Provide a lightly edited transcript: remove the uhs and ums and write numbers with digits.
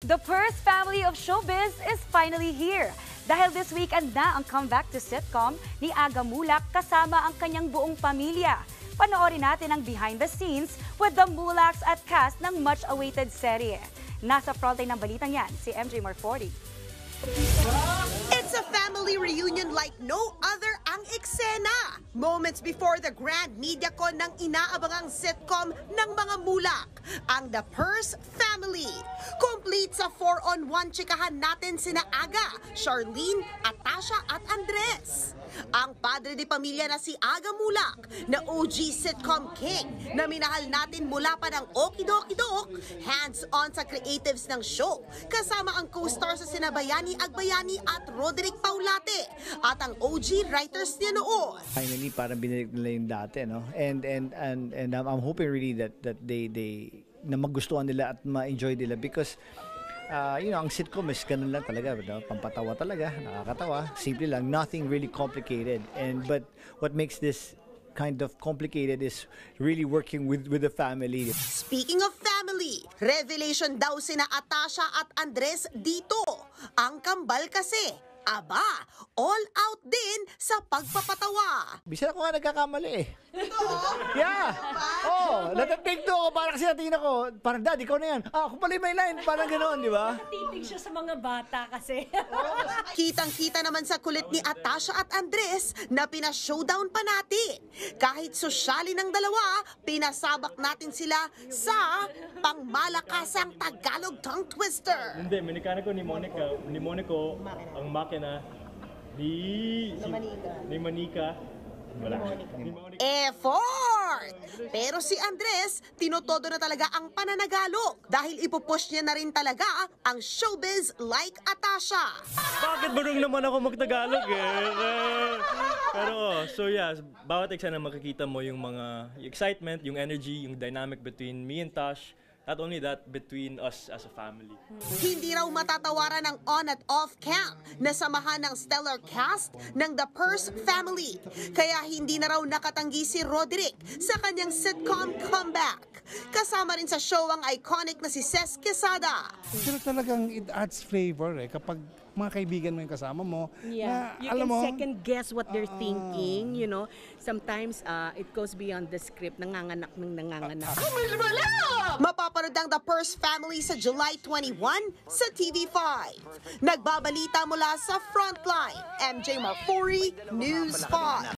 The first family of showbiz is finally here. Dahil this weekend na ang comeback to sitcom ni Aga Mulak kasama ang kanyang buong pamilya. Panoorin natin ang behind the scenes with the Mulaks at cast ng much-awaited serye. Nasa frontline ng balitang yan, si MJ Marforty. It's a family reunion like no other ang eksena. Moments before the grand media con ng inaabangang sitcom ng mga Mulak, ang The Purse Family. Complete sa 4-on-1 chikahan natin sina Aga, Charlene, Atasha at Andres. Ang padre de pamilya na si Aga Mulak na OG sitcom king na minahal natin mula pa ng Okidokidok, hands-on sa creatives ng show. Kasama ang co-stars sa sina Bayani Agbayani at Roderick Paulate at ang OG writers niya noon. Finally, parang binalik nila yung dati, no? And I'm hoping really that they na magustuhan nila at ma-enjoy nila because ang sitcom is ganun lang talaga, no? Pampatawa talaga, nakakatawa, simple lang, nothing really complicated. But what makes this kind of complicated is really working with the family. Speaking of family, revelation daw sina Atasha at Andres dito. Ang kambal kasi, aba, all out din sa pagpapatawa. Bisa ako nga nagkakamali eh. Yeah. Oh, natatake to ako para kasi natingin ako, parang dad, ikaw na yan. Ako pala yung may line, parang ganoon, di ba? Titig siya sa mga bata kasi. Kitang-kita naman sa kulit ni Atasha at Andres na pina-showdown pa natin. Kahit sosyali ng dalawa, pinasabak natin sila sa pangmalakasang Tagalog tongue twister. Hindi, minikana ko ni Monico ang makina ni Manika. Wala. Effort! Pero si Andres, tinotodo na talaga ang pananagalog dahil ipupush niya na rin talaga ang showbiz like Atasha. Bakit marunong naman ako magtagalog Pero so yeah, bawat eksena makikita mo yung mga excitement, yung energy, yung dynamic between me and Tash. Not only that, between us as a family. Hindi raw matatawaran ang on at off cam na samahan ng stellar cast ng The Purse Family. Kaya hindi na raw nakatanggi si Roderick sa kanyang sitcom comeback. Kasama rin sa show ang iconic na si Ces Quesada. Pero talagang it adds flavor kapag mga kaibigan mo yung kasama mo. Yeah, na, you alam can mo, second guess what they're thinking, you know. Sometimes it goes beyond the script, nanganganak. Mapapanood ang The Purse Family sa July 21 sa TV5. Nagbabalita mula sa Frontline, MJ Marforty, News 5.